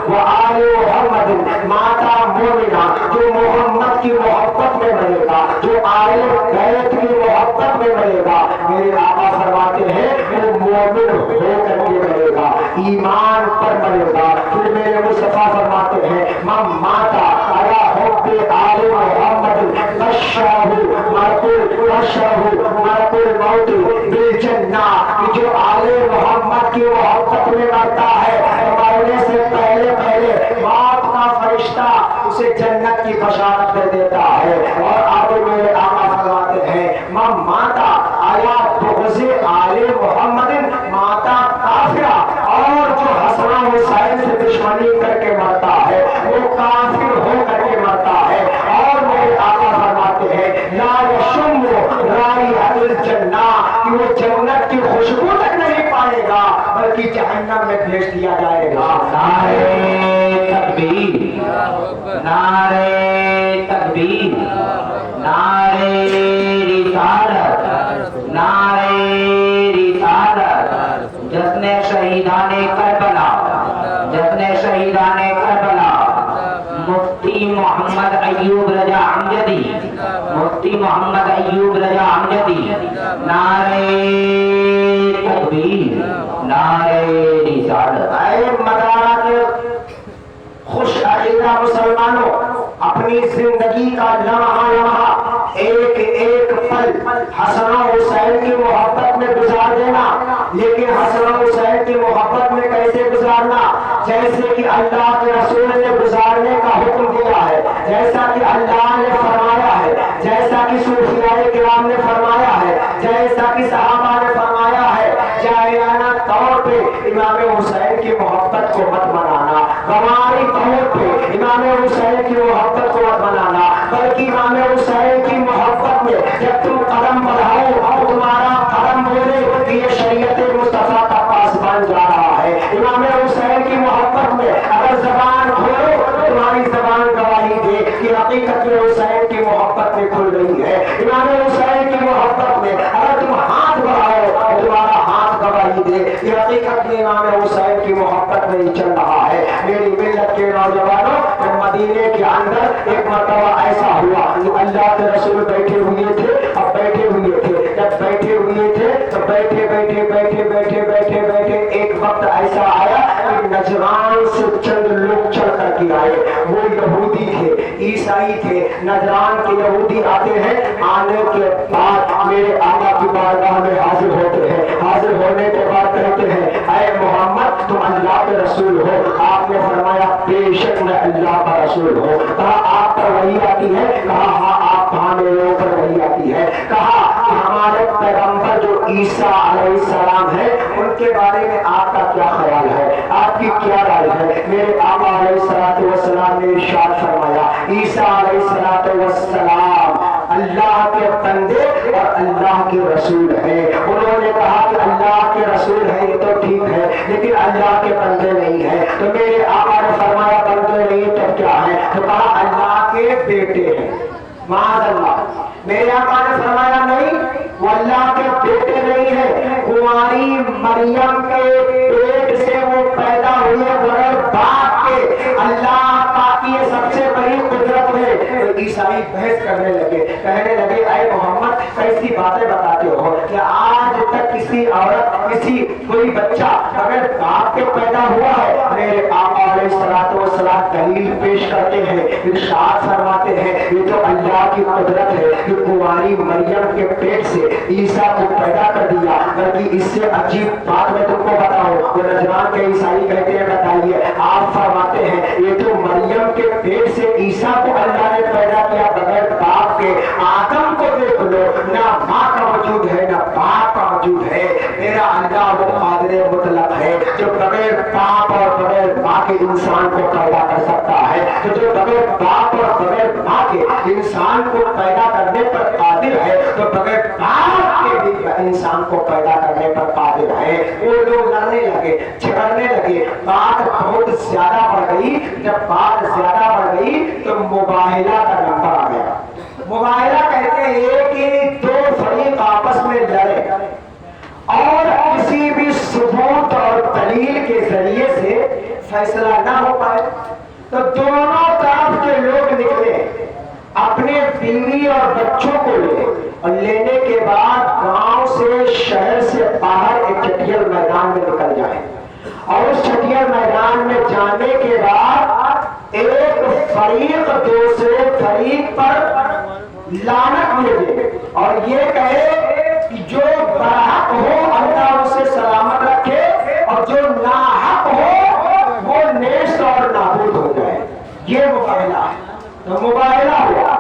وآل محمد، ماتا مومنہ جو محمد کی محبت میں مرے گا، جو آل بیت کی محبت میں مرے گا، میرے آقا فرماتے ہیں وہ مومن ہو کر کے مرے گا، ایمان پر مرے گا۔ پھر میرے مصطفیٰ فرماتے ہیں من ماتا علی حب آل محمد بشرہ ملک الموت بالجنہ، کہ جو آل محمد کی محبت میں مرتا ہے مرنے سے پہلے پہلے موت کا فرشتہ اسے جنت کی بشارت دے دیتا ہے۔ اور آگے میرے آقا فرماتے ہیں من ماتا علی بغض آل محمد ماتا کافرہ، اور جو حسن حسین سے دشمنی کر کے مرتا ہے وہ کافر ہو کر کے مرتا ہے۔ اور میرے آقا فرماتے ہیں لا یشم رائحۃ الجنہ، کہ وہ جنت کی خوشبو تک نہیں پائے گا بلکہ جہنم میں بھیج دیا جائے گا۔ نعرہ تکبیر، نعرہ تکبیر، نعرہ رسالت، نعرہ رسالت، جشن شہیدان کربلا، جشن شہیدان کربلا، مفتی محمد ایوب رضا امجدی، مفتی محمد ایوب رضا امجدی، نعرہ تکبیر، نعرہ رسالت۔ اے مدارہ کے خوش عقیدہ مسلمانوں، اپنی زندگی کا لمحہ لمحہ ایک ایک پل حسن و حسین کی محبت میں گزار دینا۔ لیکن حسن و حسین کی محبت میں کیسے گزارنا؟ جیسے کہ اللہ کے رسول نے گزارنے کا حکم دیا ہے، جیسا کہ اللہ نے فرمایا ہے، جیسا کہ صوفیاء کرام نے فرمایا ہے، جیسا کہ صحابہ نے فرمایا ہے۔ جاہلانہ طور پہ امام حسین کی محبت کو مت منانا، گواری طور پہ امام حسین کی محبت کو مت منانا، بلکہ امام حسین کی محبت میں جب تم قدم بڑھاؤ اور تمہارا قدم بولے کہ یہ شریعت مصطفیٰ کا پاسبان جا رہا ہے۔ امام حسین کی محبت میں اگر زبان کھولو تو تمہاری زبان گواہی دے کہ حقیقت میں حسین کی محبت میں کھل رہی ہے۔ امام حسین کی محبت میں اگر تم ہاتھ بڑھاؤ تو تمہارا ہاتھ گواہی دے کہ حقیقت میں امام حسین کی محبت میں ہی چل رہا ہے۔ میری ملت کے نوجوانوں، مدینے کے اندر ایک مرتبہ ایسا ہوا کہ اللہ کے رسول بیٹھے ہوئے تھے، اب بیٹھے ہوئے تھے، جب بیٹھے ہوئے تھے تو بیٹھے بیٹھے بیٹھے بیٹھے بیٹھے بیٹھے ایک وقت ایسا آیا کہ نجران سے چند لوگ چل کر کے آئے۔ وہ یہودی تھے، عیسائی تھے، نجران کے یہودی آتے ہیں، آنے کے بعد میرے آقا کی بارگاہ میں حاضر ہوتے ہیں۔ حاضر ہونے کے بعد کہتے ہیں اے محمد تم اللہ کے رسول ہو؟ آپ نے فرمایا بے شک میں اللہ کا رسول ہوں۔ کہا آپ پر وحی آتی ہے؟ کہا ہاں آپ کہاں میرے اوپر وحی آتی ہے؟ کہا کہ ہمارے پیغمبر جو عیسیٰ علیہ السلام ہے ان کے بارے میں آپ کا کیا خیال ہے، آپ کی کیا رائے ہے؟ میرے آقا علیہ السلام نے ارشاد فرمایا عیسیٰ علیہ السلام اللہ کے بندے اور اللہ کے رسول ہیں۔ انہوں نے کہا کہ اللہ کے رسول ہیں یہ تو ٹھیک ہے لیکن اللہ کے بندے نہیں ہیں۔ تو میرے آقا نے فرمایا بندے نہیں تو کیا ہے؟ تو کہا اللہ کے بیٹے ہیں۔ معاذ اللہ، میرے آقا نے فرمایا نہیں وہ اللہ کے بیٹے نہیں ہیں، کنواری مریم کے پیٹ سے وہ پیدا ہوئے بغیر باپ کے۔ اللہ کا یہ سب سے بڑی قدرت ہے۔ تو عیسائی بحث کرنے لگے، کہنے لگے اے محمد کیسی باتیں بتاتے ہو کہ آج تک کسی عورت کسی کوئی بچہ اگر باپ کے پیدا ہوا ہے؟ میرے آقا علیہ السلام دلیل پیش کرتے ہیں، ارشاد فرماتے ہیں یہ تو اللہ کی قدرت ہے کہ کنواری مریم کے پیٹ سے عیسیٰ کو پیدا کر دیا۔ بلکہ اس سے عجیب بات میں تم کو بتاؤں، وہ نجران کے عیسائی کہتے ہیں بتائیے، آپ فرماتے ہیں یہ تو مریم کے پیٹ سے عیسیٰ کو اللہ نے پیدا کیا بغیر باپ کے۔ آدم کو دیکھ لو، نہ ماں کا وجود ہے نہ باپ کا وجود ہے۔ میرا اللہ وہ قادر مطلق ہے جو بغیر باپ اور بغیر ماں کے انسان کو پیدا کر سکتا ہے، تو جو بغیر باپ اور بغیر ماں کے انسان کو پیدا کرنے پر قادر ہے تو بغیر باپ کے بھی انسان کو پیدا کرنے پر قادر ہے۔ وہ لوگ لڑنے لگے، جھگڑنے لگے، بات بہت زیادہ بڑھ گئی۔ جب بات زیادہ بڑھ گئی تو مباہلہ کا نمبر آ گیا۔ مباہلہ کہتے ہیں کہ دو فریق آپس میں لڑے اور کسی بھی ثبوت اور دلیل کے ذریعے سے फैसला ना हो पाए तो दोनों तरफ के लोग निकले, अपने बीवी और बच्चों को ले, और लेने के बाद गांव से शहर से बाहर एक चटियल मैदान में निकल जाए, और उस चटियल मैदान में जाने के बाद एक फरीक दूसरे फरीक पर लानत भेजे और ये कहे कि जो बरहक हो अल्लाह उसे सलामत रखे, और जो नाहक हो वो नेस्त और नाबूद हो जाए। ये मुबाहिला है। तो मुबाहिला हुआ,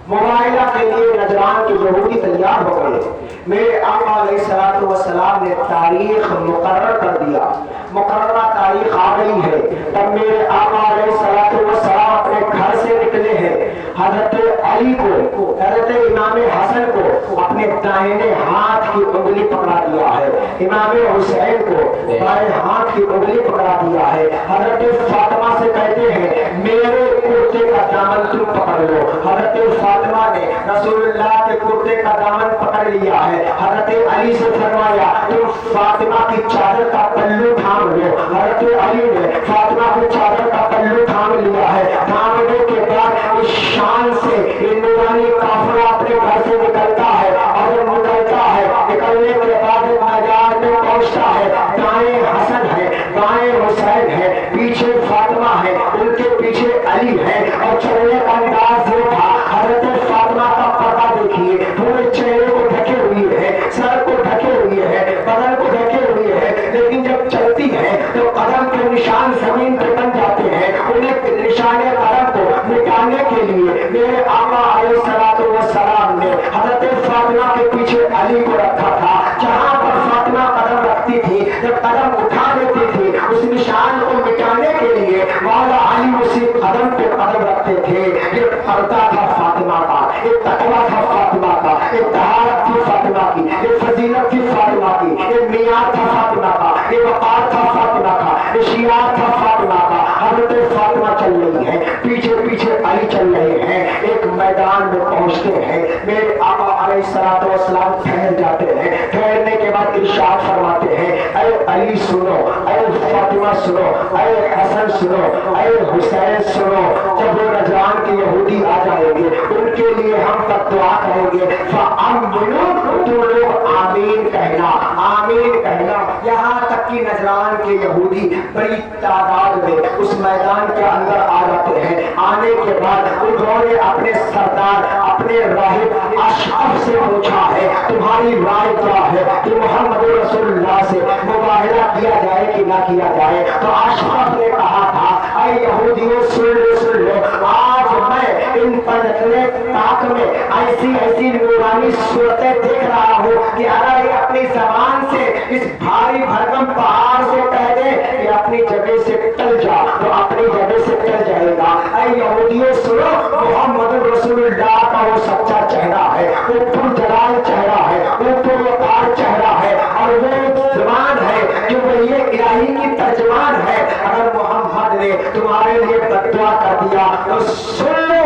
मुबाहिला के लिए नजरान के यहूदी तैयार हो गए। मेरे आका अलैहिस्सलातु वस्सलाम ने तारीख मुकर्रर कर दिया, मुकर्ररा तारीख आ गई है। तब मेरे आका अलैहिस्सलातु वस्सलाम अपने घर से निकले हैं। हजरत अली को, हजरत इमाम हसन को अपने दाहिने हाथ की उंगली पकड़ा दिया है, इमाम हुसैन को बाएं हाथ की उंगली पकड़ा दिया है। हजरत फातिमा से कहते हैं मेरे कुर्ते का दामन तुम पकड़ लो। हजरत फातिमा ने रसूलुल्लाह के कुर्ते का दामन पकड़ लिया है। हजरत अली से फरमाया तुम फातिमा की चादर का पल्लू थाम लो। हजरत अली ने फातिमा की चादर का पल्लू थाम लिया है। थामने के बाद इस शान से ये नूरानी काफिला अपने घर से निकलता है, और जब निकलता है निकलने के बाद मैदान में पहुंचता है। दाएं हसन है, बाएं हुसैन है, पीछे फातिमा है, उनके पीछे अली है। और चलने का अंदाज ये था, हजरत फातिमा का पर्दा देखिए, पूरे चेहरे को ढके हुए है, सर को ढके हुए है, बदन को ढके हुए है, लेकिन जब चलती है तो कदम के निशान जमीन पर बन जाते हैं। उन्हें निशाने कदम को मिटाने के लिए मेरे आका अलैहिस्सलातु वस्सलाम ने हजरत फातिमा के पीछे अली को रखा था। जहां पर फातिमा कदम रखती थी, जब कदम उठा देती थी, उस निशान को मिटाने के लिए मौला अली उसी कदम पे कदम रखते थे। ये पर्दा था फातिमा का, एक तकवा था फातिमा का, एक तहारत थी फातिमा की, एक फजीलत थी फातिमा की, एक मियाद था फातिमा का, एक वक़ार था फातिमा का, एक शियार था फातिमा का। हजरत फातिमा चल रही है, पीछे पीछे अली चल रहे हैं। एक मैदान में पहुंचते हैं, मेरे आका अलैहिस्सलातु वस्सलाम ठहर जाते हैं। ठहरने के बाद इरशाद फरमाते हैं ऐ अली सुनो, ऐ फातिमा सुनो, ऐ हसन सुनो, ऐ हुसैन सुनो। जब वो नजरान के यहूदी आ जाएंगे उनके लिए हम तब दुआ करेंगे, फअमिनु, तुम लोग आमीन कहना, आमीन कहना। यहाँ तक कि नजरान के यहूदी बड़ी तादाद में उस मैदान के अंदर आ जाते हैं। आने के बाद उन्होंने अपने सरदार, अपने राहिब अशरफ से पूछा है तुम्हारी राय क्या है कि मोहम्मद रसूलुल्लाह से मुबाहिला किया जाए कि ना किया जाए। तो अशरफ ने कहा था ऐ यहूदियों सुन लो, आज मैं इन पंजतने ताक में ऐसी ऐसी नूरानी सूरतें देख रहा हूँ कि अगर ये अपनी जबान से इस भारी भरकम पहाड़ से कह दे कि अपनी जगह से टल जा तो अपनी जगह से टल जाएगा। ऐ यहूदियों सुनो, मोहम्मद रसूलुल्लाह का वो सच्चा चेहरा है, वो पुरजलाल चेहरा है, वो पुरवकार चेहरा है, और वो जुबान है जो वही इलाही की तर्जमान है। अगर मोहम्मद ने तुम्हारे लिए बद्दुआ कर दिया तो सुन लो,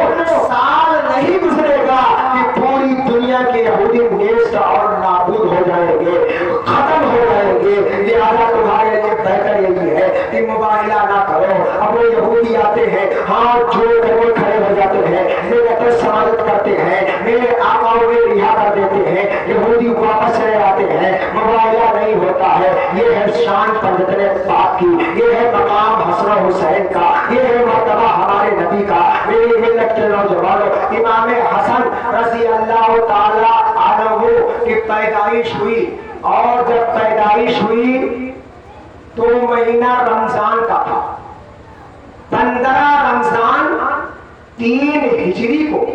साल नहीं गुजरेगा कि पूरी दुनिया के यहूदी नेस्त और नाबूद हो जाएंगे, खत्म हो जाएंगे। लिहाजा तुम्हारे लिए बेहतर यही है कि मुबाहिला ना करो। अब वो यहूदी आते हैं, हाथ जोड़ कर खड़े हो जाते हैं, मेरे समाजत करते हैं, मेरे आकाओं में रिहा कर देते हैं, यहूदी वापस चले आते हैं, मुबाहिला नहीं होता है। ये है शान पंजतने पाक की, ये है मकाम हसन हुसैन का, ये है मर्तबा हमारे नबी का। मेरी मिल्लत के नौजवानों, इमाम हसन रज़ी अल्लाह ताला अन्हु की पैदाइश हुई, और जब पैदाइश हुई तो महीना रमजान का था। 15 रमजान 3 हिजरी को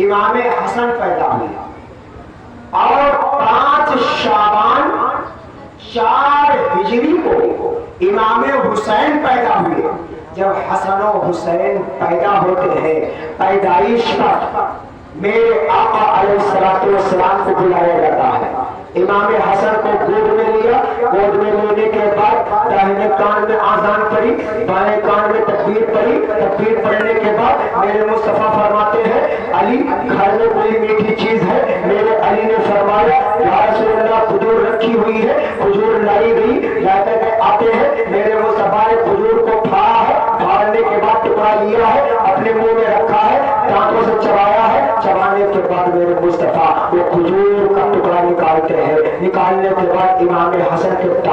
इमाम हसन पैदा हुए, और 5 शाबान 4 हिजरी को इमाम हुसैन पैदा हुए। जब हसन और हुसैन पैदा होते हैं, पैदाइश पर मेरे आका अलैहिस्सलातु वस्सलाम को बुलाया जाता है। इमाम हसन को गोद में लिया, गोद में लेने के बाद दाहिने कान में आजान पड़ी, बाएं कान में तकबीर पड़ी। तकबीर पढ़ने के बाद मेरे मुस्तफा फरमाते हैं अली घर में कोई मीठी चीज है। मेरे अली ने फरमाया या रसूलल्लाह खजूर रखी हुई है, खजूर लाई गई। लाते आते हैं, मेरे मुस्तफा ने खजूर को फाड़ा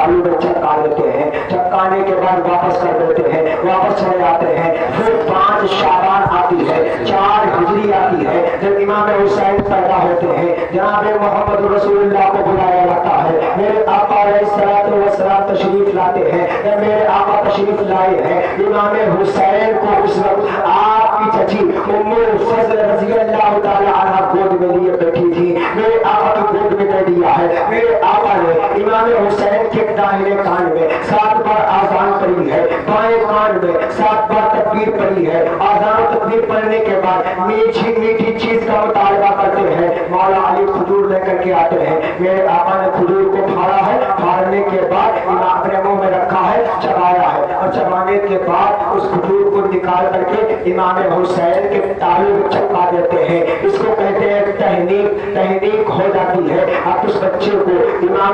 तालू में चटका देते हैं, चटकाने के बाद वापस कर देते हैं, वापस चले आते हैं। फिर 5 शाबान आती है, 4 हिजरी आती है, जब इमाम हुसैन पैदा होते हैं, जनाब मोहम्मद रसूलुल्लाह को बुलाया जाता है। मेरे आका अलैहिस्सलातु वस्सलाम तशरीफ लाते हैं, जब मेरे आका तशरीफ लाए हैं, इमाम हुसैन को उस वक्त आपकी चची उम्मे फज़ल रज़ी अल्लाह ताला अन्हा गोद में लिए बैठी थी, मेरे आका की गोद में दे दिया है। मेरे आका ने इमाम हुसैन के दाहिने कान में 7 बार आज़ान पढ़ी है, बाएं कान में 7 बार तकबीर पढ़ी है। आज़ान तकबीर पढ़ने के बाद मीठी मीठी चीज का मुतालबा करते हैं। मौला अली खजूर लेकर के आते हैं, मेरे आका ने खजूर को फाड़ा है, फाड़ने के बाद अपने मुंह में रखा है, चबाया है, और चबाने के बाद उस खजूर को निकाल करके इमाम हुसैन के तालू में चपका देते हैं। इसको कहते हैं तहनीक। तहनीक हो जाती है। अब उस बच्चे को इमाम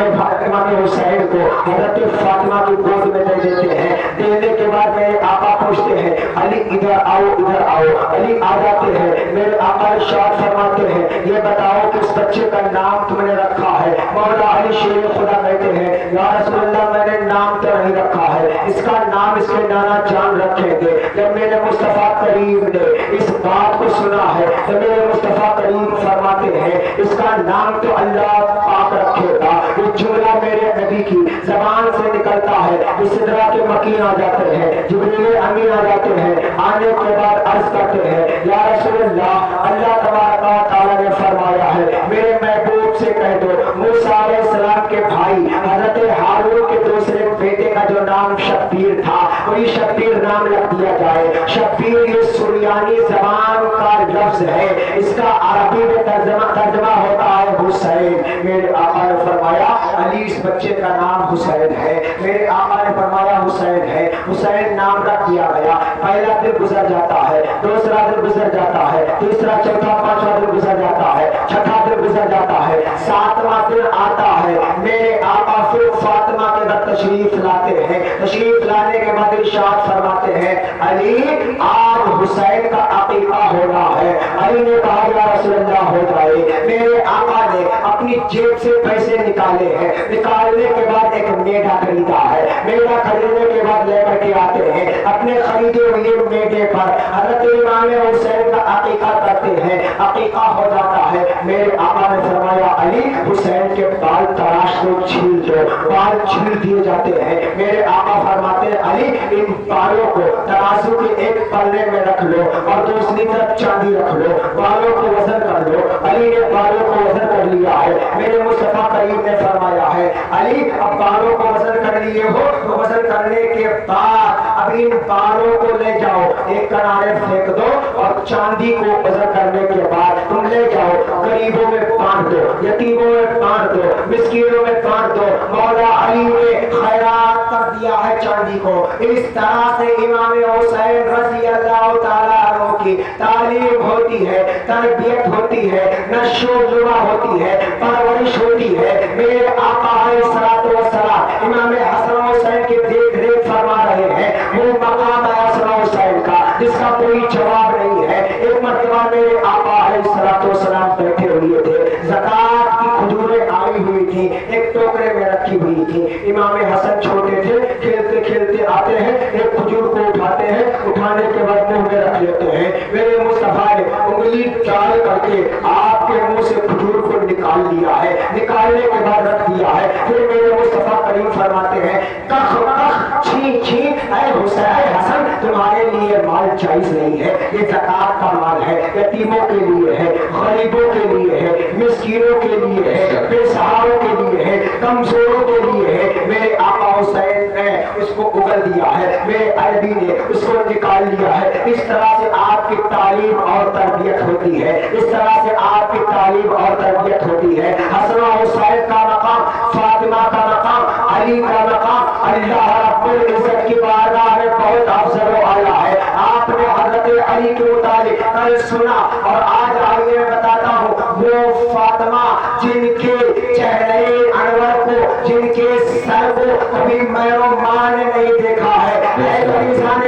हुसैन को हज़रत फातिमा की गोद में दे देते हैं। देने के बाद मेरे आका पूछते हैं, अली इधर आओ, इधर आओ। अली आ जाते हैं, मेरे आका इरशाद फरमाते हैं, ये बताओ कि इस बच्चे का नाम तुमने रखा है? मौला अली शेर खुदा कहते हैं, या रसूलल्लाह मैंने नाम तो नहीं रखा है, इसका नाम इसके नाना जान रखेंगे। जब मेरे मुस्तफा करीम ने इस बात को सुना है तो मेरे मुस्तफा करीम फरमाते हैं, इसका नाम तो अल्लाह पाक रखेगा। ये जुमला मेरे नबी की जबान से निकलता है, इस तरह के मकीन आ जाते हैं, जिब्रील अमीन आ जाते हैं। आने के बाद अर्ज करते हैं, या रसूलल्लाह अल्लाह तबारक व तआला ने फरमाया है, मेरे महबूब से कह दो मूसा अलैहिस्सलाम के भाई हजरत हारून के दूसरे बेटे का जो नाम शब्बीर था, वही शब्बीर नाम रख दिया जाए। शब्बीर ये सुरियानी जबान का लफ्ज है, इसका अरबी में तर्जमा होता है हुसैन। मेरे आका ने फरमाया, अली इस बच्चे का नाम हुसैन है। मेरे आका ने फरमाया हुसैन है, हुसैन नाम रख दिया गया। पहला दिन गुजर जाता है, दूसरा दिन गुजर जाता है, तीसरा चौथा पांचवा दिन गुजर जाता है, छठा दिन गुजर जाता है, 7वां दिन आता है। मेरे आका फिर फातिमा के घर तशरीफ लाते हैं। तशरीफ लाने के बाद इरशाद फरमाते हैं, अली आज हुसैन का अकीका होना है। अली ने कहा, या रसूलल्लाह हो जाए। मेरे आका ने अपनी जेब से पैसे निकाले हैं, निकालने के बाद एक मेढा खरीदा है। मेढा खरीदने के बाद लेकर के आते हैं, अपने खरीदे हुए मेढे पर हज़रत इमाम हुसैन का अकीका करते हैं। अकीका हो जाता है। मेरे आका ने फरमाया, अली हुसैन के बाल तराश को छील दो। बाल छील दिए जाते हैं। मेरे आका फरमाते हैं, अली इन बालों को तराजू के एक पल्ले में रख लो और दूसरी तरफ चांदी रख लो, बालों को वजन कर लो। अली ने बालों को वजन कर लिया है। मेरे मुस्तफा करीम ने फरमाया है, अली अब बालों को वजन कर लिए हो तो वजन करने के बाद अब इन बालों को ले जाओ, एक किनारे फेंक दो और चांदी को वजन करने के बाद तुम ले जाओ, गरीबों में बांट दो, यतीमों में बांट दो, मिस्कीनों में बांट दो। मौला अली ने खैरात कर दिया है चांदी को। इस तरह से इमाम हुसैन रज़ी अल्लाह ताला अन्हु की तालीम होती है, तरबियत होती है, नशो-नुमा होती है, परवरिश होती है। मेरे आका अलैहिस्सलातु वस्सलाम इमाम हसन हुसैन की देख रेख फरमा रहे हैं। वो मकाम है हसन हुसैन का जिसका कोई जवाब नहीं है। एक मर्तबा मेरे आका अलैहिस्सलातु वस्सलाम बैठे हुए थे, ज़कात की खजूरें आई हुई थी, एक टोकरे में रखी हुई थी। इमाम हसन छोटे थे, खेलते खेलते आते हैं, एक खजूर को उठाते हैं, उठाने के बाद मुंह में रख लेते हैं। मेरे मुस्तफा ने उंगली डाल करके आपके मुंह से खजूर को निकाल लिया है, निकालने के बाद रख दिया है। फिर मेरे मुस्तफा करीम फरमाते हैं, कख कख छी छी, ऐ हुसैन हसन तुम्हारे लिए माल जायज नहीं है, ये ज़कात का माल है, यतीमों के लिए है, गरीबों के लिए है, मिस्कीनों के लिए है, बेसहारों के लिए है, कमजोरों के लिए है। मेरे आका हुसैन ने उसको उगल दिया है, मेरे अरबी ने उसको निकाल लिया है। इस तरह से आपकी तालीम और तरबियत होती है, इस तरह से आपकी तालीम और तरबियत होती है। हसन हुसैन का मकाम, फातिमा का मकाम, अली का मकाम अल्लाह रब्बुल इज्जत की बारगाह में बहुत अफजल व आला है। आपने हजरत अली के मुतालिक कल सुना और आज आइए मैं बताता हूँ, वो फातिमा जिनके चेहरे अनवर को, जिनके सर को कभी मैरों माँ ने नहीं देखा है।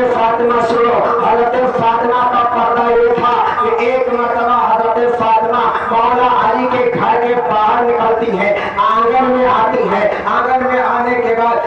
फातिमा सुनो, हजरत फातिमा का पर्दा ये था कि एक मरतबा हजरत फातिमा मौला अली के घर के बाहर निकलती है, आंगन में आती है। आंगन में आने के बाद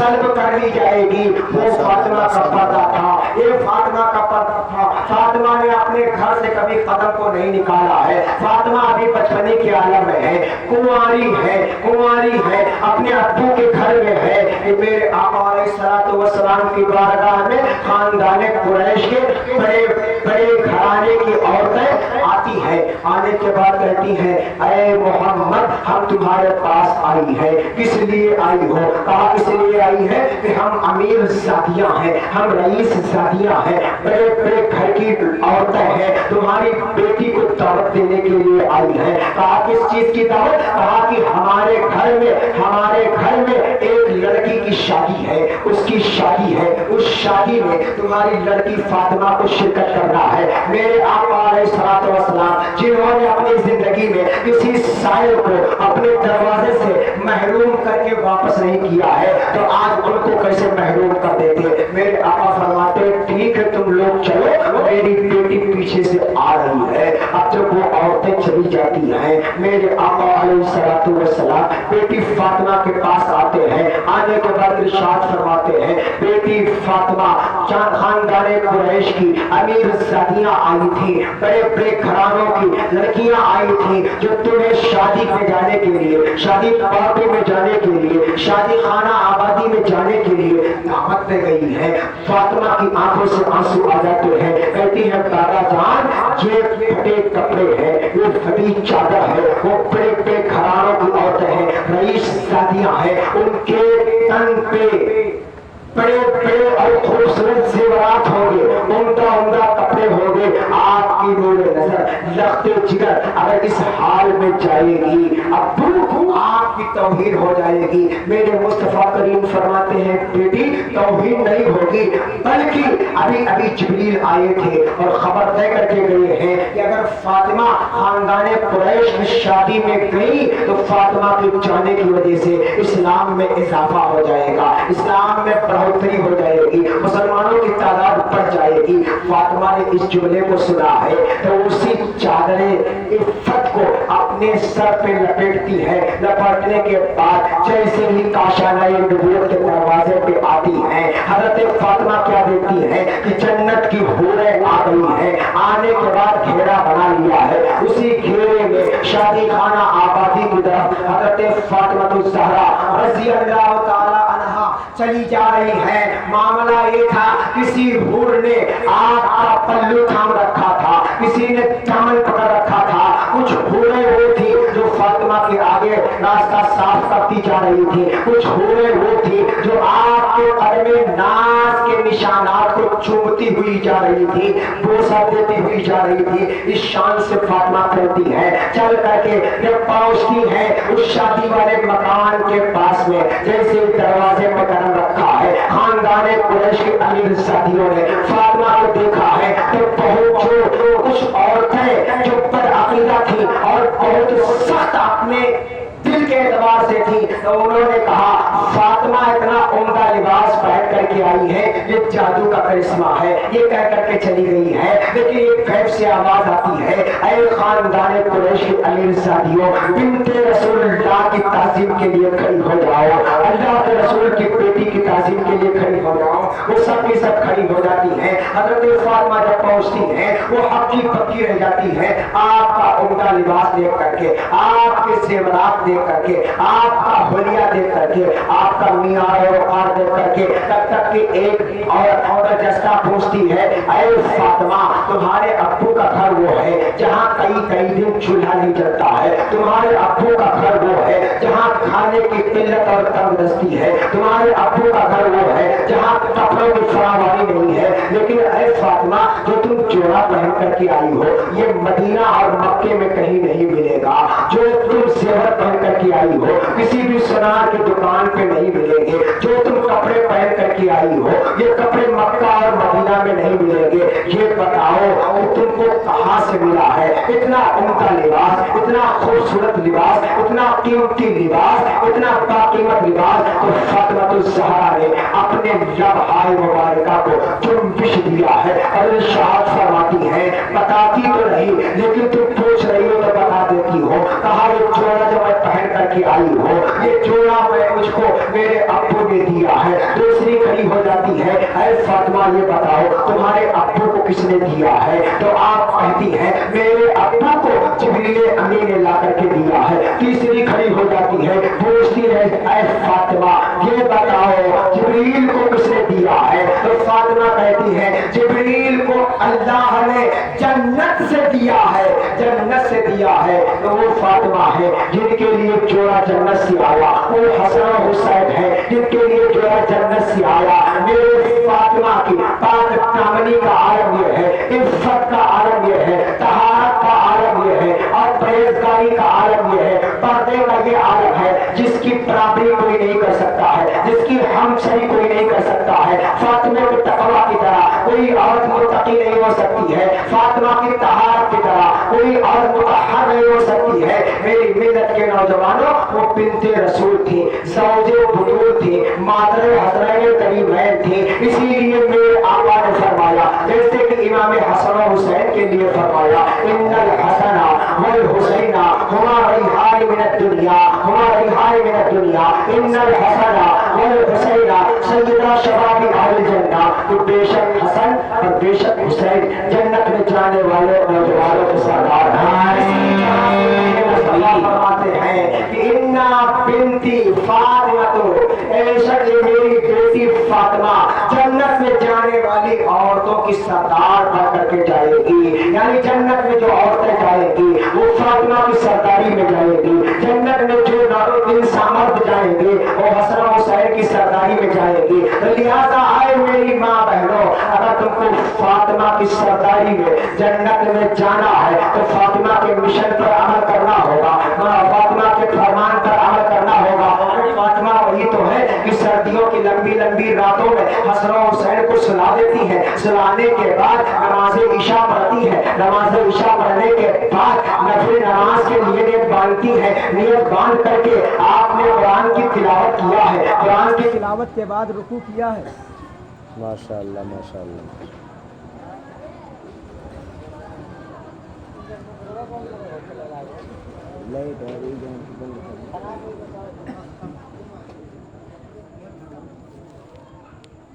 सल्ब कर ली जाएगी। वो फातिमा का पर्दा था, ये फातिमा का पर्दा था। फातिमा ने अपने घर से कभी कदम को नहीं निकाला है। फातिमा अभी बचपने के आलम में है, कुंवारी है, कुंवारी है, अपने अब्बू के घर में है। मेरे आका अलैहिस्सलातु वस्सलाम की बारगाह में खानदाने कुरैश के बड़े बड़े घराने की औरतें आती है। आने के बाद कहती है, ऐ मोहम्मद, हम तुम्हारे पास आई है, किस लिए आई हो? कहा इसलिए आई है कि हम अमीर ज़ादियाँ हैं, हम रईस ज़ादियाँ हैं, बड़े बड़े घर की औरतें हैं, तुम्हारी बेटी को दावत देने के लिए आई है। कहा किस चीज की दावत? कहा कि हमारे घर में एक लड़की की शादी है, उसकी शादी है, उस शादी में तुम्हारी लड़की फातिमा को शिरकत करना है। मेरे आका अलैहिस्सलातु वस्सलाम जिन्होंने अपनी जिंदगी में किसी साइल को अपने दरवाजे से महरूम करके वापस नहीं किया है, तो आज उनको कैसे महरूम कर देते? मेरे आका फरमाते, ठीक है तुम लोग चलो, मेरी बेटी पीछे से आ रही है। अब जब वो औरतें चली जाती हैं, मेरे आका अलैहिस्सलातु वस्सलाम बेटी फातिमा के पास आते हैं। आने के बाद इरशाद फरमाते हैं, बेटी फातिमा खानदाने कुरैश की अमीर ज़ादियाँ आई थी, बड़े बड़े घरानों की लड़कियां आई थी, जो तुम्हें शादी में जाने के लिए, शादी पार्टी में जाने के लिए, शादी खाना आबादी में जाने के लिए दावत दे गई है। फातिमा की आंखों से आंसू आ जाते हैं, कहती है दादा जान, ये फटे कपड़े हैं, ये फटी चादर है, वो बड़े बड़े घरानों की औरतें हैं, रईस ज़ादियाँ हैं, उनके तन पे बड़े बड़े और खूबसूरत जेवरात होंगे, उम्दा उम्दा कपड़े होंगे। आपकी नूरे नजर लखते जिगर अगर इस हाल में जाएगी, अब्बू आपकी तौहीन हो जाएगी। मेरे मुस्तफा करीम फरमाते हैं, बेटी तौहीन नहीं होगी, बल्कि अभी अभी जिब्रील आए थे और खबर दे करके गए हैं कि अगर फातिमा खानदाने कुरैश में शादी में गई तो फातिमा के जाने की वजह से इस्लाम में इजाफा हो जाएगा, इस्लाम में बढ़ोतरी हो जाएगी, मुसलमानों की तादाद बढ़ जाएगी। फातिमा ने इस जुमले को सुना है तो उसी चादरे इफ़्फ़त को अपने सर पे लपेटती है। लपेटने के बाद जैसे ही काशाना नबूवत के दरवाजे पे आती हैं, हजरत फातिमा क्या देखती है कि जन्नत की हूरें आ गई है। आने के बाद घेरा बना लिया है, उसी घेरे में शादी खाना आबादी की तरफ हजरत फातिमा तो ज़हरा रज़ी अल्लाह ताला अन्हा चली जा रही है। मामला ये था, किसी हूर ने आग का पल्लू थाम रखा था, किसी ने दामन पकड़ रखा था। कुछ हूरें वो थी जो फातिमा के आगे रास्ता साफ करती जा रही थी, कुछ हूरें वो थी जो आपके कदमे नाज के निशानात को चूमती हुई जा रही थी, बोसा देती हुई जा रही थी। इस शान से फातिमा कहती है, चल करके जब पहुंचती है उस शादी वाले मकान के पास में, जैसे दरवाजे में कदम रखा है, खानदाने कुरैश के अमीर ज़ादियों ने फातिमा को देखा है तो बहुत जो कुछ औरतें जो बदअकीदा थी और बहुत सख्त अपने दिल के एतबार से थी, तो उन्होंने कहा फातिमा इतना उम्दा लिबास पहन करके आई है, ये जादू का करिश्मा है, ये कह करके चली गई है। लेकिन एक गैब से आवाज आती है, ऐ खानदाने कुरैश के अमीर ज़ादियों, बिन्ते रसूलुल्लाह की ताज़ीम के लिए खड़ी हो जाओ, अल्लाह के रसूल की बेटी की ताज़ीम के लिए खड़ी हो जाओ। वो सब की सब खड़ी हो जाती है। हज़रत फातिमा जब पहुंचती है वो हक्की पक्की रह जाती है, आपका उम्दा लिबास देख करके, आपके ज़ेवरात देख करके, आपका हुलिया देख करके, आपका मियार और औकार देख करके, तब तक कि एक और जस्ता पूछती है, ऐ फातिमा, तुम्हारे अब्बू का घर वो है जहाँ कई कई दिन चूल्हा नहीं जलता है, तुम्हारे अब्बू का घर वो है जहाँ खाने की किल्लत और तंगदस्ती है, तुम्हारे अब्बू का घर वो है जहाँ कपड़ों की फरावारी नहीं है। लेकिन ऐ फातिमा, जो तुम जोड़ा पहन करके आई हो, ये मदीना और मक्के में कहीं नहीं मिलेगा। जो तुम जेवर पहन करके आई हो, किसी भी सुनार की दुकान पे नहीं मिलेंगे। जो तुम कपड़े पहन करके आई हो, ये कपड़े मक्का और मदीना में नहीं मिलेंगे। ये बताओ कि तुमको कहाँ से मिला है इतना उम्दा लिबास, इतना खूबसूरत लिबास, इतना कीमती लिबास, इतना बाकीमत लिबास? तो फातिमा तो ज़हरा ने अपने लबहाए मुबारका को जुम्बिश दिया है और इरशाद फरमाती है, बताती तो नहीं लेकिन तुम पूछ रही हो तो बता देती हो। कहा ये जोड़ा जो मैं पहन करके आई हो, یہ جوڑا میں مجھ کو میرے ابو نے دیا ہے۔ دوسری کھڑی ہو جاتی ہے، اے فاطمہ یہ بتاؤ تمہارے ابو کو کس نے دیا ہے؟ تو آپ کہتی ہیں میرے ابو کو جبریل امین نے لا کر کے دیا ہے۔ تیسری کھڑی ہو جاتی ہے، پوچھتی ہے اے فاطمہ یہ بتاؤ جبریل کو کس نے دیا ہے؟ تو فاطمہ کہتی ہے جبریل کو اللہ نے جنت سے دیا ہے، جنت سے دیا ہے۔ تو وہ فاطمہ ہے جن کے لیے جوڑا جنت سے آیا، وہ حسن و حسین ہے جن کے لیے جوڑا جنت سے آیا۔ میرے فاطمہ کی پاک دامنی کا عالم یہ ہے، عفت کا عالم یہ ہے، طہارت کا عالم یہ ہے، اور پرہیزگاری کا عالم یہ ہے، پردے کا یہ عالم ہے جس کی برابری کوئی نہیں کر سکتا ہے، جس کی ہمسری کوئی نہیں کر سکتا ہے۔ فاطمہ کے تقویٰ کی طرح کوئی عورت متقی نہیں ہو سکتی ہے، فاطمہ کی طہارت کی طرح کوئی عورت مطہر نہیں ہو سکتی ہے۔ میری ملت کے نوجوانوں وہ بنت رسول تھی، زوج بطول تھی، مادر حسنین کریمین تھی، اسی لیے میرے آقا نے فرمایا جیسے کہ امام حسن و حسین کے لیے فرمایا ان الحسن والحسین ہما ریحان من الدنیا، ہما ریحان من الدنیا، ان الحسن والحسین سیدہ شباب اہل جنہ۔ تو بے شک حسن اور بے شک حسین جنت میں جانے والے نوجوانوں کے سردار ہیں۔ فرماتے ہیں کہ انا بنتی فاطمہ، اے شک یہ میری بیٹی فاطمہ جنت میں جانے والی عورتوں کی سردار بن کر کے جائے گی۔ یعنی جنت میں جو عورتیں جائیں گی وہ فاطمہ کی سرداری میں جائیں گی، جنت میں جو انسان مرد جائیں گے وہ حسن و حسین کی سرداری میں جائیں گی۔ لہذا آئے میری ماں بہنوں، اگر تم کو فاطمہ کی سرداری میں جنت میں جانا ہے تو فاطمہ کے مشن پر عمل کرنا ہوگا، فاطمہ کے فرمان پر عمل کرنا ہوگا۔ فاطمہ وہی تو ہے کہ سردیوں کی لمبی لمبی راتوں میں حسن و حسین کو سلا دیتی ہے، سلانے کے بعد نماز عشاء پڑھتی ہے، نماز عشاء پڑھنے کے بعد نفل نماز کے لیے نیت باندھتی ہے، نیت باندھ کر کے آپ نے قرآن کی تلاوت کیا ہے، قرآن کی تلاوت کے بعد رکوع کیا ہے۔ ماشاءاللہ ماشاءاللہ۔ لائٹ